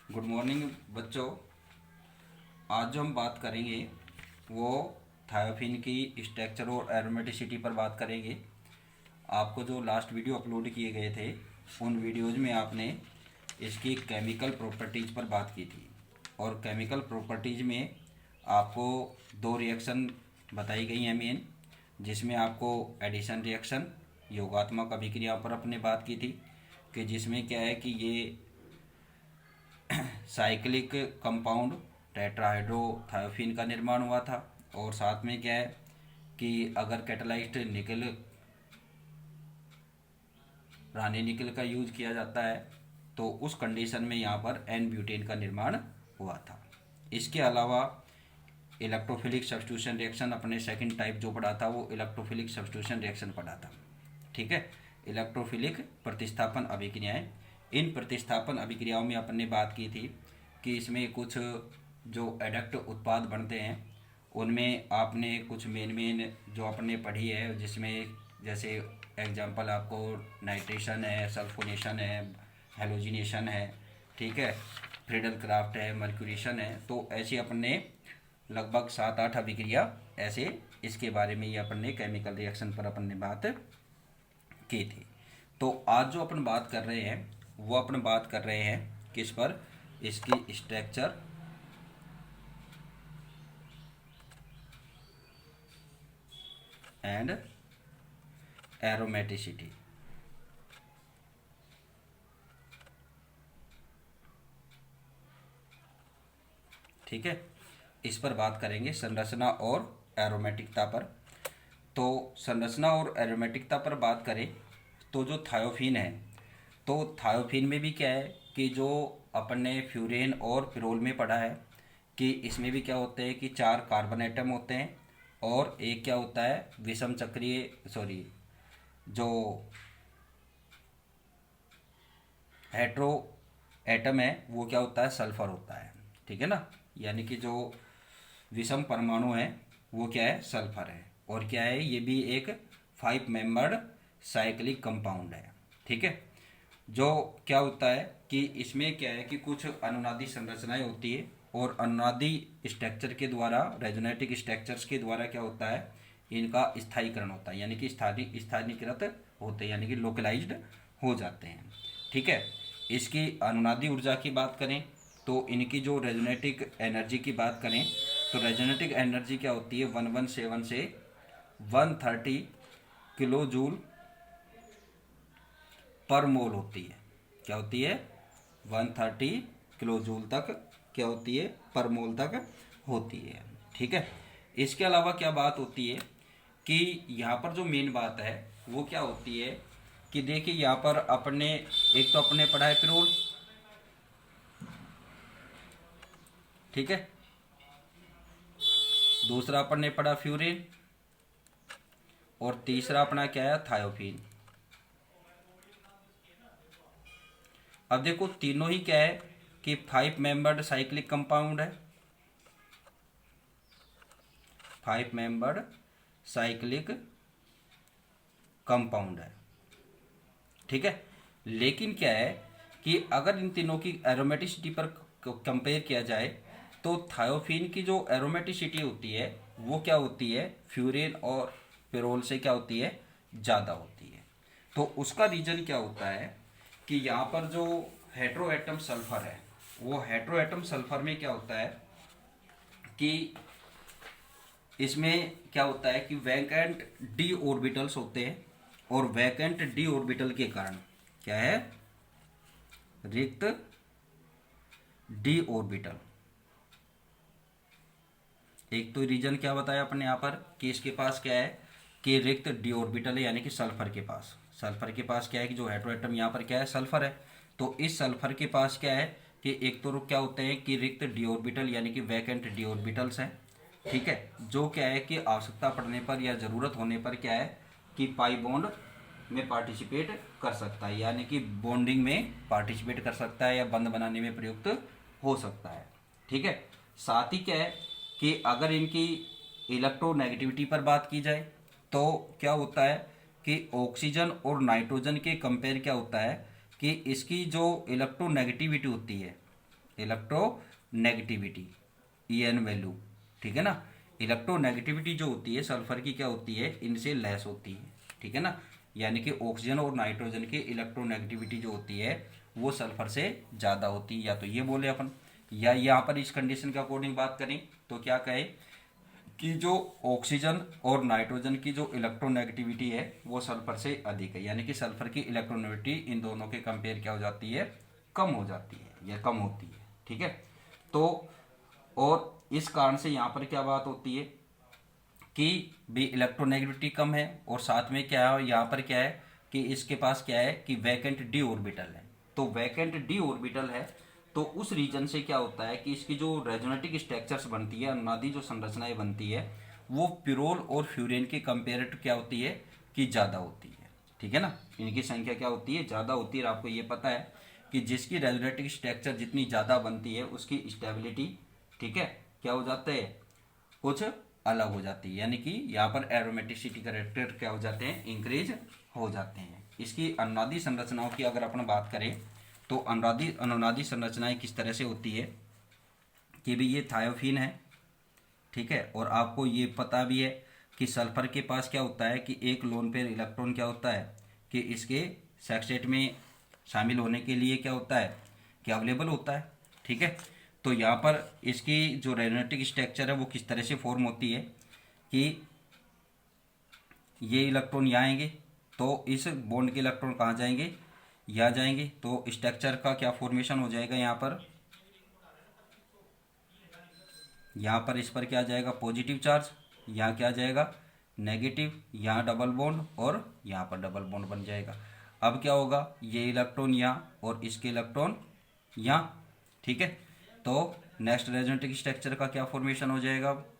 Good morning बच्चों। आज जो हम बात करेंगे वो थायोफिन की स्ट्रक्चर और एरोमेटिसिटी पर बात करेंगे। आपको जो लास्ट वीडियो अपलोड किए गए थे उन वीडियोज़ में आपने इसकी केमिकल प्रॉपर्टीज़ पर बात की थी और केमिकल प्रॉपर्टीज़ में आपको दो रिएक्शन बताई गई हैं मेन, जिसमें आपको एडिशन रिएक्शन योगात्मक अभिक्रिया पर अपने बात की थी कि जिसमें क्या है कि ये साइक्लिक कंपाउंड टेट्राहाइड्रोथायोफिन का निर्माण हुआ था। और साथ में क्या है कि अगर कैटालाइज्ड निकल रानी निकल का यूज किया जाता है तो उस कंडीशन में यहाँ पर एन ब्यूटेन का निर्माण हुआ था। इसके अलावा इलेक्ट्रोफिलिक सब्स्टिट्यूशन रिएक्शन अपने सेकंड टाइप जो पढ़ा था वो इलेक्ट्रोफिलिक सब्स्टिट्यूशन रिएक्शन पढ़ा था। ठीक है, इलेक्ट्रोफिलिक प्रतिस्थापन अभिक्रियाएं। इन प्रतिस्थापन अभिक्रियाओं में अपन ने बात की थी कि इसमें कुछ जो एडक्ट उत्पाद बनते हैं उनमें आपने कुछ मेन जो आपने पढ़ी है, जिसमें जैसे एग्जांपल आपको नाइट्रेशन है, सल्फोनेशन है, हेलोजिनेशन है, ठीक है, फ्रीडल क्राफ्ट है, मर्क्यूरेशन है। तो ऐसे अपन ने लगभग 7-8 अभिक्रिया ऐसे इसके बारे में ही अपन ने केमिकल रिएक्शन पर अपन ने बात की थी। तो आज जो अपन बात कर रहे हैं वो अपन बात कर रहे हैं किस पर, इसकी स्ट्रक्चर एंड एरोमेटिसिटी। ठीक है, इस पर बात करेंगे संरचना और एरोमेटिकता पर। तो संरचना और एरोमेटिकता पर बात करें तो जो थायोफिन है, तो थायोफिन में भी क्या है कि जो अपन ने फ्यूरेन और पिरोल में पढ़ा है कि इसमें भी क्या होते हैं कि 4 कार्बन एटम होते हैं और एक क्या होता है विषम चक्रीय जो हेट्रो एटम है वो क्या होता है सल्फर होता है। ठीक है ना, यानी कि जो विषम परमाणु है वो क्या है सल्फर है। और क्या है ये भी एक 5 मेंबर्ड साइक्लिक कंपाउंड है। ठीक है, जो क्या होता है कि इसमें क्या है कि कुछ अनुनादी संरचनाएं होती है और अनुनादी स्ट्रक्चर के द्वारा रेजोनेटिक स्ट्रक्चर्स के द्वारा क्या होता है इनका स्थायीकरण होता है, यानी कि स्थानीयकृत होते हैं, यानी कि लोकलाइज्ड हो जाते हैं। ठीक है, इसकी अनुनादी ऊर्जा की बात करें तो इनकी जो रेजोनेटिक एनर्जी की बात करें तो रेजोनेटिक एनर्जी क्या होती है 117 से 130 किलो जूल पर मोल होती है। क्या होती है 130 किलो जूल तक क्या होती है पर मोल तक होती है। ठीक है, इसके अलावा क्या बात होती है कि यहाँ पर जो मेन बात है वो क्या होती है कि देखिए यहाँ पर अपने एक तो अपने पढ़ा है पिरोल, ठीक है, दूसरा अपन ने पढ़ा फ्यूरिन और तीसरा अपना क्या है थायोफिन। अब देखो तीनों ही क्या है कि 5 मेंबर्ड साइक्लिक कंपाउंड है, 5 मेंबर्ड साइक्लिक कंपाउंड है। ठीक है, लेकिन क्या है कि अगर इन तीनों की एरोमेटिसिटी पर कंपेयर किया जाए तो थायोफिन की जो एरोमेटिसिटी होती है वो क्या होती है फ्यूरेन और पिरोल से क्या होती है ज़्यादा होती है। तो उसका रीज़न क्या होता है कि यहाँ पर जो हेट्रोएटम सल्फर है वो हेट्रोएटम सल्फर में क्या होता है कि इसमें क्या होता है कि वैकेंट डी ऑर्बिटल्स होते हैं और वैकेंट डी ऑर्बिटल के कारण क्या है रिक्त डी ऑर्बिटल। एक तो रीजन क्या बताया अपने यहाँ पर कि इसके पास क्या है कि रिक्त डी ऑर्बिटल है, यानी कि सल्फर के पास क्या है कि जो हेट्रोएटम यहाँ पर क्या है सल्फर है। तो इस सल्फर के पास क्या है कि एक तो क्या होते हैं कि रिक्त डी ऑर्बिटल यानी कि वैकेंट डी ऑर्बिटल्स हैं। ठीक है, जो क्या है कि आवश्यकता पड़ने पर या ज़रूरत होने पर क्या है कि पाई बॉन्ड में पार्टिसिपेट कर सकता है, यानी कि बॉन्डिंग में पार्टिसिपेट कर सकता है या बंध बनाने में प्रयुक्त हो सकता है। ठीक है, साथ ही क्या है कि अगर इनकी इलेक्ट्रोनेगेटिविटी पर बात की जाए तो क्या होता है कि ऑक्सीजन और नाइट्रोजन के कंपेयर क्या होता है कि इसकी जो इलेक्ट्रोनेगेटिविटी होती है इलेक्ट्रोनेगेटिविटी, EN वैल्यू, ठीक है ना। इलेक्ट्रोनेगेटिविटी जो होती है सल्फर की क्या होती है, इनसे लेस होती है, ठीक है ना। यानी कि ऑक्सीजन और नाइट्रोजन की इलेक्ट्रोनेगेटिविटी जो होती है वो सल्फर से ज़्यादा होती है, या तो ये बोले अपन, या यहाँ पर इस कंडीशन के अकॉर्डिंग बात करें तो क्या कहे कि जो ऑक्सीजन और नाइट्रोजन की जो इलेक्ट्रोनेगेटिविटी है वो सल्फर से अधिक है, यानी कि सल्फर की इलेक्ट्रोनेगेटिविटी इन दोनों के कंपेयर क्या हो जाती है, कम हो जाती है या कम होती है, ठीक है। तो और इस कारण से यहाँ पर क्या बात होती है कि भी इलेक्ट्रोनेगेटिविटी कम है, और साथ में क्या है यहाँ पर क्या है कि इसके पास क्या है कि वैकेंट डी ऑर्बिटल है। तो वैकेंट डी ऑर्बिटल है तो उस रीजन से क्या होता है कि इसकी जो रेजोनेटिक स्ट्रक्चर्स बनती है, अनुनादी जो संरचनाएं बनती है वो पिरोल और फ्यूरेन के कंपेयर टू क्या होती है कि ज़्यादा होती है, ठीक है ना। इनकी संख्या क्या होती है, ज़्यादा होती है। और आपको ये पता है कि जिसकी रेजोनेटिक स्ट्रक्चर जितनी ज़्यादा बनती है उसकी स्टेबिलिटी, ठीक है, क्या हो जाता है, कुछ अलग हो जाती है, यानी कि यहाँ पर एरोमेटिसिटी करेक्टर क्या हो जाते हैं, इंक्रीज हो जाते हैं। इसकी अनुनादी संरचनाओं की अगर अपन बात करें तो अनुनादी संरचनाएं किस तरह से होती है कि भी ये थायोफीन है, ठीक है। और आपको ये पता भी है कि सल्फर के पास क्या होता है कि एक लोन पेयर इलेक्ट्रॉन क्या होता है कि इसके सेक्सटेट में शामिल होने के लिए क्या होता है कि अवेलेबल होता है, ठीक है। तो यहाँ पर इसकी जो रेजोनेटिक स्ट्रक्चर है वो किस तरह से फॉर्म होती है कि ये इलेक्ट्रॉन यहाँ आएंगे तो इस बॉन्ड के इलेक्ट्रॉन कहाँ जाएंगे, यहाँ जाएंगे, तो स्ट्रक्चर का क्या फॉर्मेशन हो जाएगा, यहाँ पर इस पर क्या आ जाएगा पॉजिटिव चार्ज, यहाँ क्या आ जाएगा नेगेटिव, यहाँ डबल बॉन्ड और यहाँ पर डबल बॉन्ड बन जाएगा। अब क्या होगा, ये इलेक्ट्रॉन यहाँ और इसके इलेक्ट्रॉन यहाँ, ठीक है। तो नेक्स्ट रेजोनेटिक स्ट्रक्चर का क्या फॉर्मेशन हो जाएगा, अब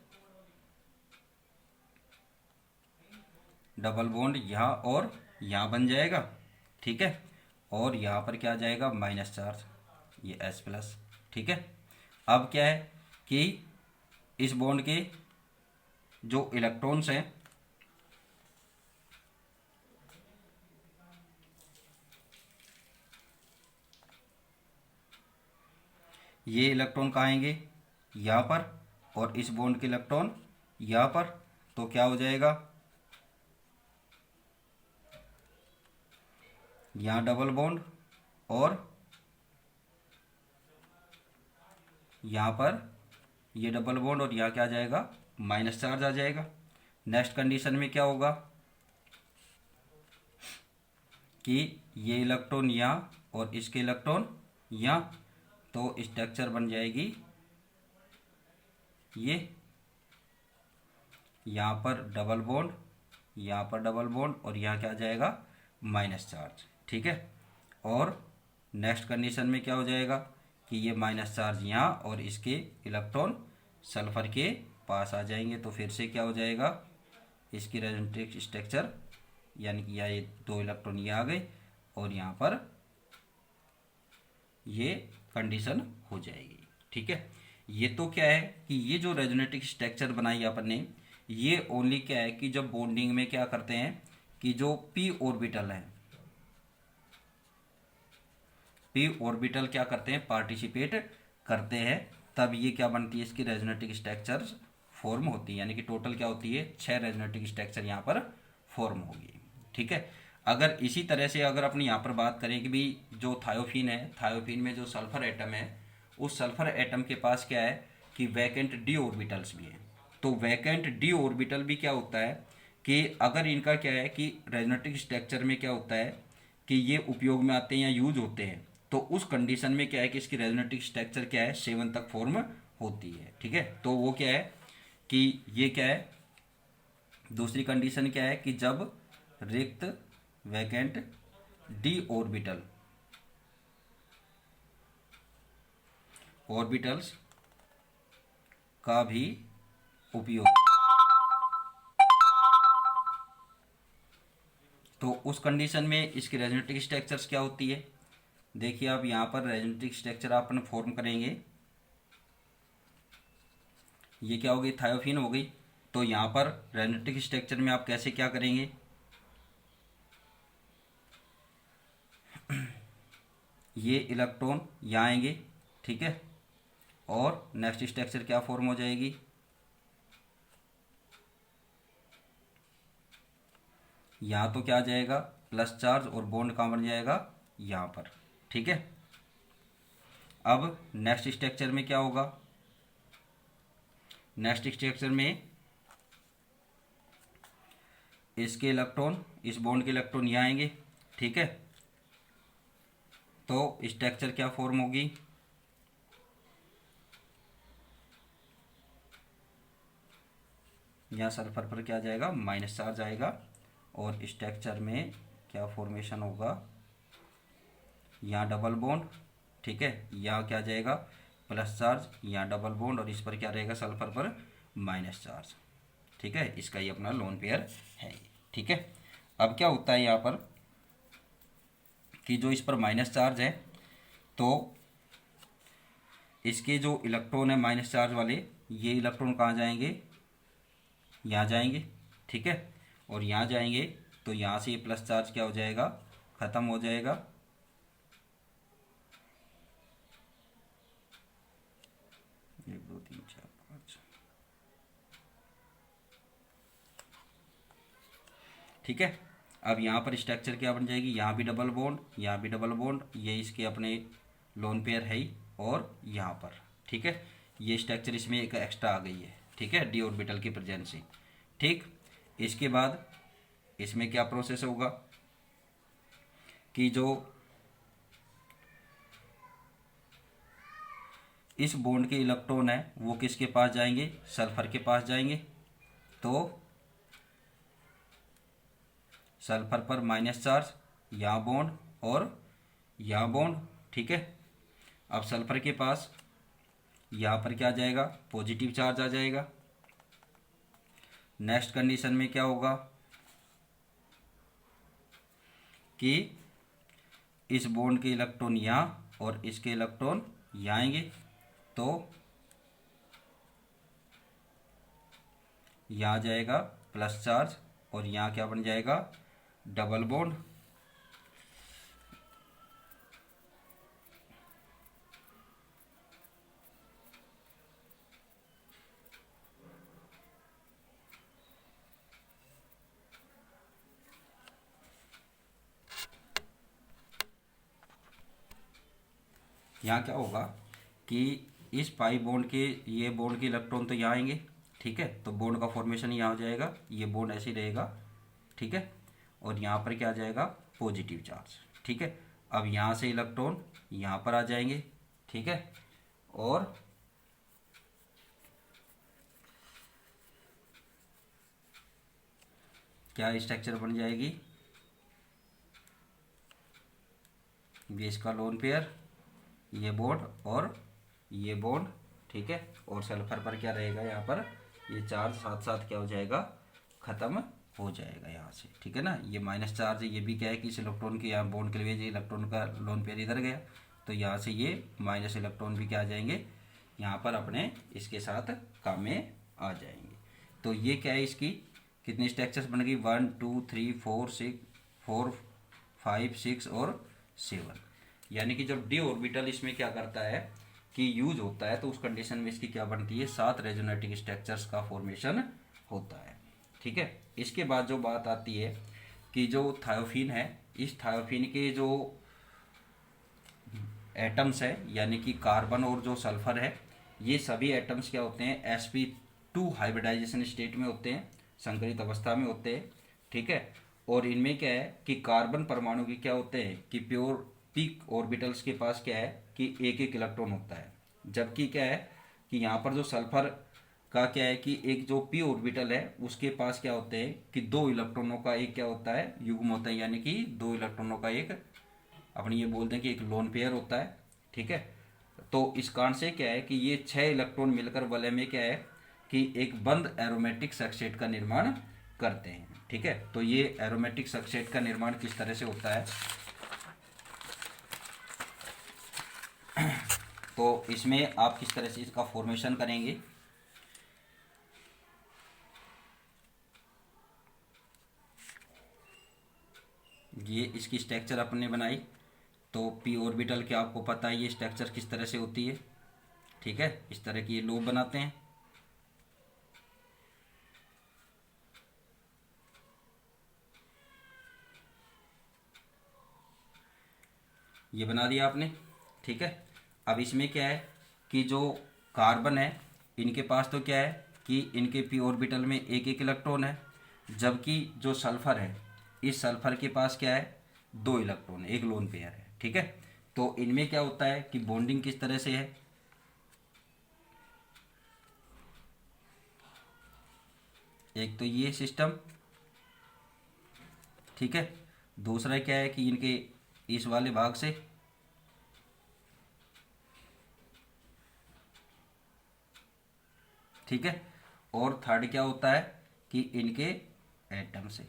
डबल बॉन्ड यहाँ और यहाँ बन जाएगा, ठीक है। और यहाँ पर क्या आ जाएगा माइनस चार्ज, ये S+, ठीक है। अब क्या है कि इस बॉन्ड के जो इलेक्ट्रॉन्स हैं ये इलेक्ट्रॉन कहाँ आएंगे, यहाँ पर, और इस बॉन्ड के इलेक्ट्रॉन यहाँ पर, तो क्या हो जाएगा यहाँ डबल बॉन्ड और यहाँ पर ये डबल बॉन्ड और यहाँ क्या आ जाएगा माइनस चार्ज आ जाएगा। नेक्स्ट कंडीशन में क्या होगा कि ये इलेक्ट्रॉन यहाँ और इसके इलेक्ट्रॉन यहाँ, तो स्ट्रक्चर बन जाएगी ये, यहाँ पर डबल बॉन्ड, यहाँ पर डबल बॉन्ड और यहाँ क्या आ जाएगा माइनस चार्ज, ठीक है। और नेक्स्ट कंडीशन में क्या हो जाएगा कि ये माइनस चार्ज यहाँ और इसके इलेक्ट्रॉन सल्फर के पास आ जाएंगे, तो फिर से क्या हो जाएगा इसकी रेजोनेटिक स्ट्रक्चर, यानी कि यहाँ ये दो इलेक्ट्रॉन ये आ गए और यहाँ पर ये कंडीशन हो जाएगी, ठीक है। ये तो क्या है कि ये जो रेजोनेटिक स्ट्रक्चर बनाई अपन ने, ये ओनली क्या है कि जब बॉन्डिंग में क्या करते हैं कि जो p ऑर्बिटल है, p ऑर्बिटल क्या करते हैं पार्टिसिपेट करते हैं, तब ये क्या बनती है इसकी रेजोनेटिक स्ट्रक्चर फॉर्म होती है, यानी कि टोटल क्या होती है 6 रेजोनेटिक स्ट्रक्चर यहाँ पर फॉर्म होगी, ठीक है। अगर इसी तरह से अगर अपनी यहाँ पर बात करें कि भी जो थायोफीन है, थायोफीन में जो सल्फर एटम है उस सल्फर एटम के पास क्या है कि वैकेंट डी ऑर्बिटल्स भी हैं। तो वैकेंट डी ऑर्बिटल भी क्या होता है कि अगर इनका क्या है कि रेजोनेटिक स्ट्रक्चर में क्या होता है कि ये उपयोग में आते हैं या यूज होते हैं, तो उस कंडीशन में क्या है कि इसकी रेजोनेटिक स्ट्रक्चर क्या है 7 तक फॉर्म होती है, ठीक है। तो वो क्या है कि ये क्या है, दूसरी कंडीशन क्या है कि जब रिक्त वैकेंट डी ऑर्बिटल्स का भी उपयोग, तो उस कंडीशन में इसकी रेजोनेटिक स्ट्रक्चर्स क्या होती है, देखिए आप यहाँ पर रेजोनेटिक स्ट्रक्चर अपन फॉर्म करेंगे, ये क्या हो गई थायोफीन हो गई। तो यहाँ पर रेजोनेटिक स्ट्रक्चर में आप कैसे क्या करेंगे, ये इलेक्ट्रॉन यहाँ आएंगे, ठीक है, और नेक्स्ट स्ट्रक्चर क्या फॉर्म हो जाएगी, यहाँ तो क्या आ जाएगा प्लस चार्ज और बॉन्ड कहाँ बन जाएगा यहाँ पर, ठीक है। अब नेक्स्ट स्ट्रक्चर में क्या होगा, नेक्स्ट स्ट्रक्चर में इसके इलेक्ट्रॉन, इस बॉन्ड के इलेक्ट्रॉन यहाँ आएंगे, ठीक है। तो स्ट्रक्चर क्या फॉर्म होगी, यहाँ सल्फर पर क्या जाएगा माइनस चार्ज आएगा और स्ट्रक्चर में क्या फॉर्मेशन होगा, यहाँ डबल बॉन्ड, ठीक है, यहाँ क्या जाएगा प्लस चार्ज, यहाँ डबल बॉन्ड और इस पर क्या रहेगा सल्फर पर माइनस चार्ज, ठीक है। इसका ये अपना लोन पेयर है, ठीक है। अब क्या होता है यहाँ पर कि जो इस पर माइनस चार्ज है तो इसके जो इलेक्ट्रॉन है माइनस चार्ज वाले, ये इलेक्ट्रॉन कहाँ जाएंगे, यहाँ जाएंगे, ठीक है। और यहाँ जाएंगे तो यहाँ से ये प्लस चार्ज क्या हो जाएगा ख़त्म हो जाएगा, एक दो तीन चार पाँच, ठीक है। अब यहाँ पर स्ट्रक्चर क्या बन जाएगी, यहाँ भी डबल बॉन्ड, यहाँ भी डबल बॉन्ड, ये इसके अपने लोन पेयर है ही, और यहाँ पर, ठीक है, ये स्ट्रक्चर इसमें एक एक्स्ट्रा आ गई है, ठीक है, डी ऑर्बिटल की प्रेजेंस से, ठीक। इसके बाद इसमें क्या प्रोसेस होगा कि जो इस बॉन्ड के इलेक्ट्रॉन है वो किसके पास जाएंगे, सल्फर के पास जाएंगे, तो सल्फर पर माइनस चार्ज, यहाँ बॉन्ड और यहाँ बॉन्ड, ठीक है। अब सल्फर के पास यहाँ पर क्या जाएगा पॉजिटिव चार्ज आ जाएगा। नेक्स्ट कंडीशन में क्या होगा कि इस बॉन्ड के इलेक्ट्रॉन यहाँ और इसके इलेक्ट्रॉन यहाँ आएंगे, तो यहाँ जाएगा प्लस चार्ज और यहाँ क्या बन जाएगा डबल बॉन्ड, यहाँ क्या होगा कि इस पाई बॉन्ड के, ये बॉन्ड के इलेक्ट्रॉन तो यहाँ आएंगे, ठीक है, तो बॉन्ड का फॉर्मेशन यहाँ हो जाएगा, ये बॉन्ड ऐसे ही रहेगा, ठीक है। और यहाँ पर क्या आ जाएगा पॉजिटिव चार्ज, ठीक है। अब यहाँ से इलेक्ट्रॉन यहाँ पर आ जाएंगे, ठीक है, और क्या स्ट्रक्चर बन जाएगी, ये इसका लोन पेयर, ये बॉन्ड और ये बॉन्ड, ठीक है। और सल्फर पर क्या रहेगा यहाँ पर ये चार्ज साथ साथ क्या हो जाएगा ख़त्म हो जाएगा यहाँ से, ठीक है ना। ये माइनस चार्ज है, ये भी क्या है कि इस इलेक्ट्रॉन के यहाँ बॉन्ड के लिए इलेक्ट्रॉन का लोन पेयर इधर गया, तो यहाँ से ये माइनस इलेक्ट्रॉन भी क्या आ जाएंगे यहाँ पर अपने इसके साथ काम में आ जाएंगे। तो ये क्या है इसकी कितनी स्ट्रक्चर्स बन गई 1 2 3 4 5 6 और 7, यानी कि जब डी ऑर्बिटल इसमें क्या करता है कि यूज होता है तो उस कंडीशन में इसकी क्या बनती है 7 रेजोनेटिंग स्ट्रक्चर्स का फॉर्मेशन होता है, ठीक है। इसके बाद जो बात आती है कि जो थायोफिन है, इस थायोफिन के जो एटम्स है यानी कि कार्बन और जो सल्फर है, ये सभी एटम्स क्या होते हैं sp2 हाइब्रिडाइजेशन स्टेट में होते हैं, संकरित अवस्था में होते हैं, ठीक है। और इनमें क्या है कि कार्बन परमाणु की क्या होते हैं कि प्योर पीक ऑर्बिटल्स के पास क्या है कि एक एक इलेक्ट्रॉन होता है, जबकि क्या है कि यहाँ पर जो सल्फर का क्या है कि एक जो पी ऑर्बिटल है उसके पास क्या होते हैं कि 2 इलेक्ट्रॉनों का एक क्या होता है युग्म होता है, यानी कि 2 इलेक्ट्रॉनों का एक अपने ये बोलते हैं कि एक लोन पेयर होता है, ठीक है। तो इस कारण से क्या है कि ये 6 इलेक्ट्रॉन मिलकर वलय में क्या है कि एक बंद एरोमेटिक सक्सेट का निर्माण करते हैं, ठीक है। तो ये एरोमेटिक सक्सेट का निर्माण किस तरह से होता है, तो इसमें आप किस तरह से इसका फॉर्मेशन करेंगे, ये इसकी स्ट्रक्चर अपने बनाई, तो पी ऑर्बिटल के आपको पता है ये स्ट्रक्चर किस तरह से होती है, ठीक है, इस तरह की ये लूप बनाते हैं। ये बना दिया आपने, ठीक है। अब इसमें क्या है कि जो कार्बन है इनके पास तो क्या है कि इनके पी ऑर्बिटल में एक एक इलेक्ट्रॉन है, जबकि जो सल्फर है इस सल्फर के पास क्या है, 2 इलेक्ट्रॉन है, एक लोन पेयर है, ठीक है। तो इनमें क्या होता है कि बॉन्डिंग किस तरह से है, एक तो ये सिस्टम, ठीक है। दूसरा क्या है कि इनके इस वाले भाग से, ठीक है। और थर्ड क्या होता है कि इनके एटम से,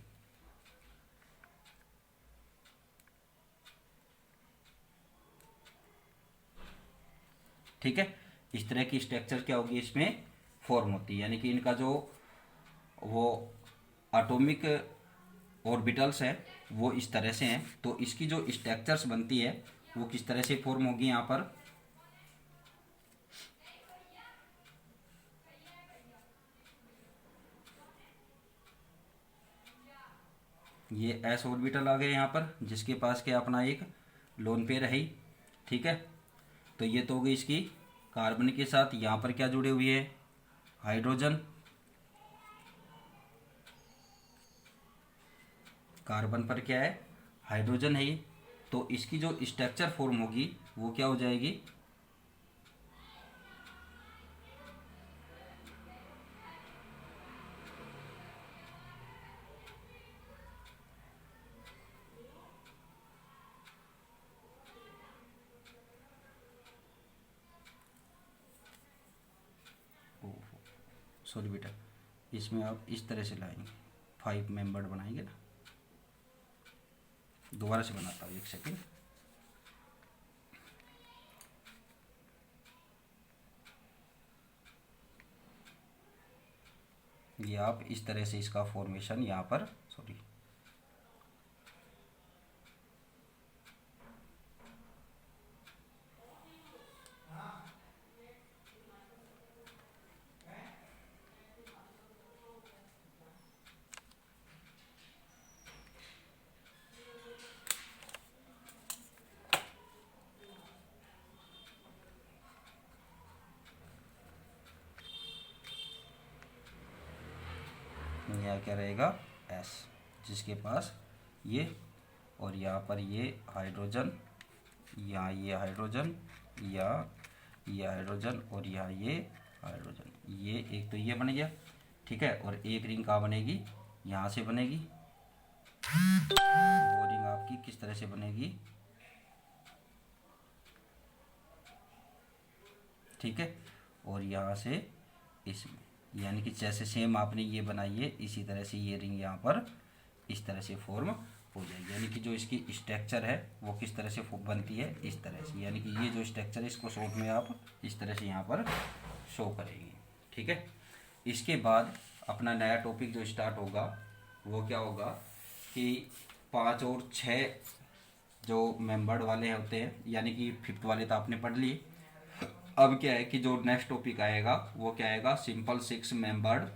ठीक है। इस तरह की स्ट्रक्चर क्या होगी इसमें फॉर्म होती है, यानी कि इनका जो वो एटॉमिक ऑर्बिटल्स हैं वो इस तरह से हैं। तो इसकी जो स्ट्रक्चर्स बनती है वो किस तरह से फॉर्म होगी, यहाँ पर ये एस ऑर्बिटल आ गए यहाँ पर, जिसके पास क्या अपना एक लोन पेयर है ही, ठीक है। तो ये तो हो गई इसकी कार्बन के साथ, यहाँ पर क्या जुड़े हुए हैं, हाइड्रोजन, कार्बन पर क्या है, हाइड्रोजन है ये। तो इसकी जो स्ट्रक्चर फॉर्म होगी वो क्या हो जाएगी, सॉरी बेटा, इसमें आप इस तरह से लाएंगे, 5 मेंबर्ड बनाएंगे ना। दोबारा से बनाता हूँ, एक सेकेंड। ये आप इस तरह से इसका फॉर्मेशन यहाँ पर, सॉरी, यहाँ क्या रहेगा, एस, जिसके पास ये, और यहाँ पर ये हाइड्रोजन, यहाँ ये हाइड्रोजन, या ये हाइड्रोजन, और यहाँ ये हाइड्रोजन, ये एक तो ये बन गया, ठीक है। और एक रिंग कहाँ बनेगी, यहाँ से बनेगी। वो रिंग आपकी किस तरह से बनेगी, ठीक है। और यहाँ से इसमें, यानी कि जैसे सेम आपने ये बनाई है इसी तरह से ये रिंग यहाँ पर इस तरह से फॉर्म हो जाएगी। यानी कि जो इसकी स्ट्रक्चर है वो किस तरह से बनती है, इस तरह से। यानी कि ये जो स्ट्रक्चर है इसको शॉर्ट में आप इस तरह से यहाँ पर शो करेंगे, ठीक है। इसके बाद अपना नया टॉपिक जो स्टार्ट होगा वो क्या होगा कि 5 और 6 जो मेंबर्ड वाले होते हैं, यानी कि 5th वाले तो आपने पढ़ लिए। अब क्या है कि जो नेक्स्ट टॉपिक आएगा वो क्या आएगा, सिंपल 6 मेंबर्ड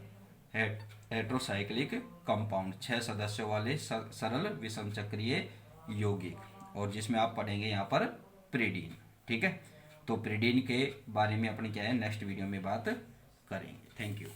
हेट्रोसाइक्लिक कंपाउंड, 6 सदस्यों वाले सरल विषम चक्रीय यौगिक, और जिसमें आप पढ़ेंगे यहाँ पर प्रीडीन, ठीक है। तो प्रीडीन के बारे में अपने क्या है नेक्स्ट वीडियो में बात करेंगे। Thank you.